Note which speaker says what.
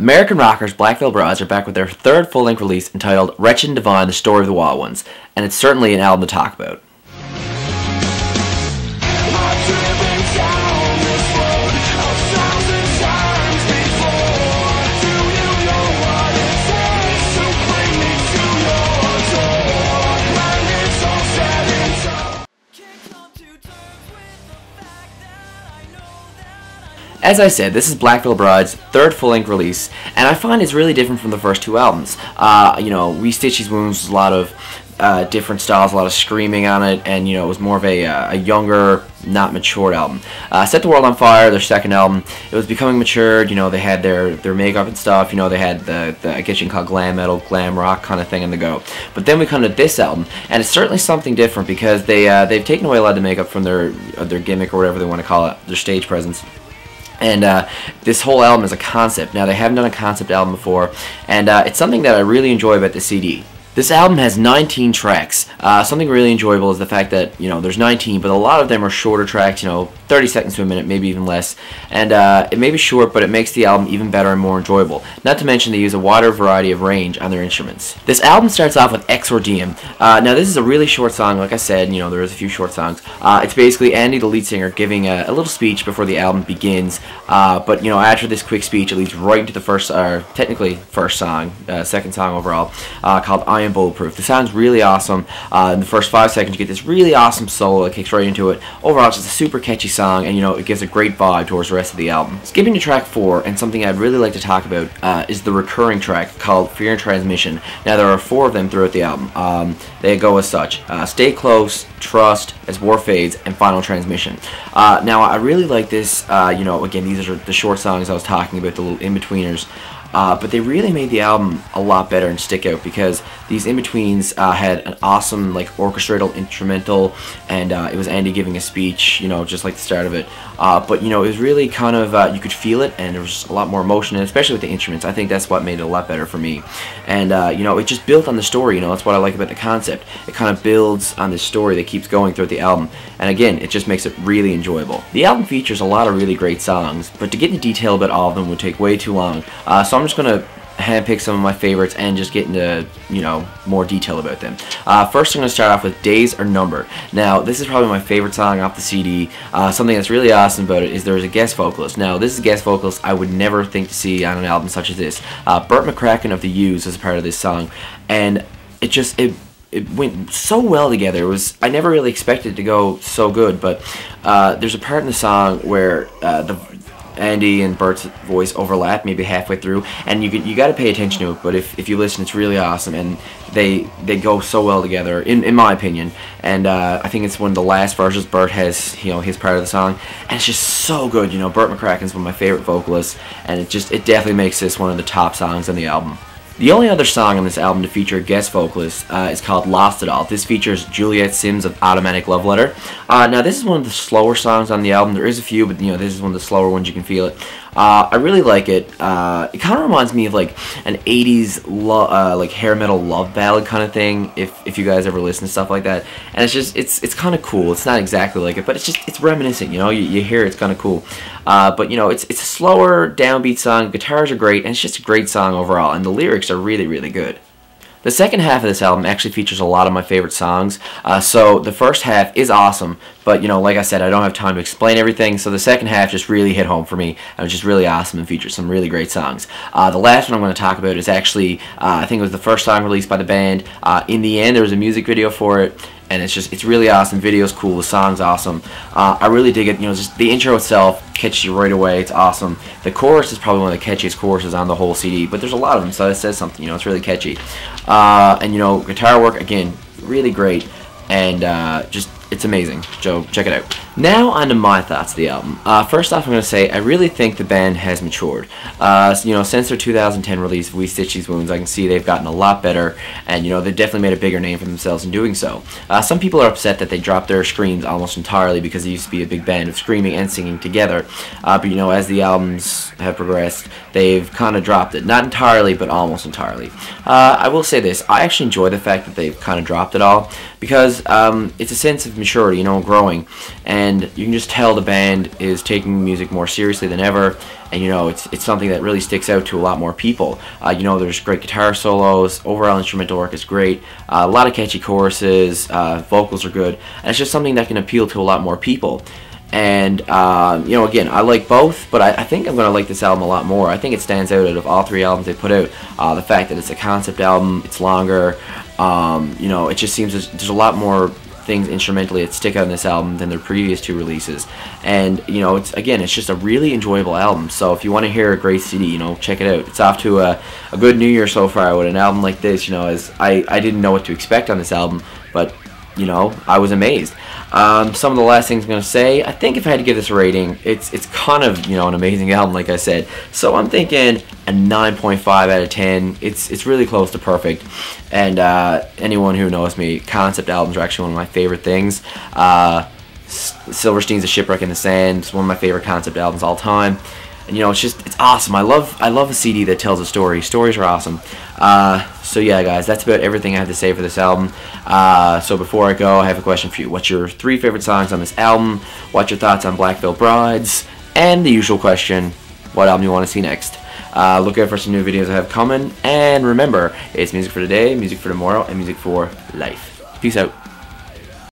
Speaker 1: American rockers Black Veil Brides are back with their third full-length release entitled Wretched and Divine, The Story of the Wild Ones, and it's certainly an album to talk about. As I said, this is Black Veil Bride's third full-length release, and I find it's really different from the first two albums. We Stitch These Wounds was a lot of different styles, a lot of screaming on it, and it was more of a younger, not matured album. Set the World on Fire, their second album, it was becoming matured. They had their makeup and stuff. They had the I guess you can call glam metal, glam rock kind of thing on the go. But then we come to this album, and it's certainly something different because they've taken away a lot of the makeup from their gimmick or whatever they want to call it, their stage presence. And this whole album is a concept. Now, they haven't done a concept album before, and it's something that I really enjoy about the CD. This album has 19 tracks. Something really enjoyable is the fact that, there's 19, but a lot of them are shorter tracks, 30 seconds to a minute, maybe even less. And it may be short, but it makes the album even better and more enjoyable. Not to mention they use a wider variety of range on their instruments. This album starts off with Exordium. Now, this is a really short song. Like I said, there is a few short songs. It's basically Andy, the lead singer, giving a little speech before the album begins. But, after this quick speech, it leads right into the technically first song, second song overall, called Am Bulletproof. The song's really awesome. In the first 5 seconds, you get this really awesome solo that kicks right into it. Overall, it's just a super catchy song, and it gives a great vibe towards the rest of the album. Skipping to track 4, and something I'd really like to talk about is the recurring track called F.E.A.R and Transmission. Now, there are 4 of them throughout the album. They go as such: Stay Close, Trust, As War Fades, and Final Transmission. Now, I really like this. Again, these are the short songs I was talking about, the little in-betweeners. But they really made the album a lot better and stick out because these in-betweens had an awesome orchestral instrumental, and it was Andy giving a speech, just like the start of it. But it was really kind of, you could feel it, and there was a lot more emotion, and especially with the instruments. I think that's what made it a lot better for me. And it just built on the story. That's what I like about the concept. It kind of builds on this story that keeps going throughout the album, and again, it just makes it really enjoyable. The album features a lot of really great songs, but to get into detail about all of them would take way too long. So I'm just going to handpick some of my favorites and just get into, more detail about them. First, I'm going to start off with Days Are Numbered. Now, this is probably my favorite song off the CD. Something that's really awesome about it is there's a guest vocalist. Now, this is a guest vocalist I would never think to see on an album such as this. Burt McCracken of The Used is a part of this song, and it went so well together. I never really expected it to go so good, but there's a part in the song where Andy and Bert's voice overlap maybe halfway through, and you got to pay attention to it. But if you listen, it's really awesome, and they go so well together, in my opinion. And I think it's one of the last verses Bert has, his part of the song, and it's just so good. Burt McCracken's one of my favorite vocalists, and it definitely makes this one of the top songs on the album. The only other song on this album to feature a guest vocalist is called Lost It All. This features Juliet Sims of Automatic Love Letter. Now, this is one of the slower songs on the album. There is a few, but this is one of the slower ones. You can feel it. I really like it. It kind of reminds me of an 80s hair metal love ballad kind of thing, if you guys ever listen to stuff like that. And it's kind of cool. It's not exactly like it, but it's reminiscent. You hear it's kind of cool. But it's a slower, downbeat song. Guitars are great, and it's just a great song overall. And the lyrics are really, really good. The second half of this album actually features a lot of my favorite songs. So the first half is awesome, but like I said, I don't have time to explain everything, so the second half just really hit home for me. It was just really awesome and featured some really great songs. The last one I'm going to talk about is actually, I think it was the first song released by the band. In the end, there was a music video for it, and it's really awesome. Video's cool, the song's awesome. I really dig it. Just the intro itself catches you right away. It's awesome. The chorus is probably one of the catchiest choruses on the whole CD, but there's a lot of them, so it says something. It's really catchy. And guitar work, again, really great, and it's amazing. So check it out. Now on to my thoughts of the album. First off, I'm going to say I really think the band has matured. Since their 2010 release of We Stitch These Wounds, I can see they've gotten a lot better, and they've definitely made a bigger name for themselves in doing so. Some people are upset that they dropped their screams almost entirely because they used to be a big band of screaming and singing together. But as the albums have progressed, they've kind of dropped it. Not entirely, but almost entirely. I will say this: I actually enjoy the fact that they've kind of dropped it all because it's a sense of maturity, growing. And and you can just tell the band is taking music more seriously than ever, and you know, it's something that really sticks out to a lot more people. You know, there's great guitar solos, overall instrumental work is great, a lot of catchy choruses, vocals are good, and it's just something that can appeal to a lot more people. And you know, again, I like both, but I think I'm gonna like this album a lot more. I think it stands out of all 3 albums they put out. The fact that it's a concept album, it's longer, you know, it just seems there's a lot more things instrumentally that stick out in this album than their previous 2 releases. And you know, it's just a really enjoyable album. So if you want to hear a great CD, you know, check it out. It's off to a good new year so far with an album like this. You know, as I didn't know what to expect on this album, but you know, I was amazed. Some of the last things I'm going to say, I think if I had to give this a rating, it's kind of, you know, an amazing album, like I said. So I'm thinking a 9.5 out of 10. It's really close to perfect. And anyone who knows me, concept albums are actually one of my favorite things. Silverstein's A Shipwreck in the Sand. It's one of my favorite concept albums all time. And you know, it's awesome. I love a CD that tells a story. Stories are awesome. So yeah, guys, that's about everything I have to say for this album. So before I go, I have a question for you. What's your 3 favorite songs on this album? What's your thoughts on Black Veil Brides? And the usual question, what album you want to see next? Look out for some new videos I have coming. And remember, it's music for today, music for tomorrow, and music for life. Peace out.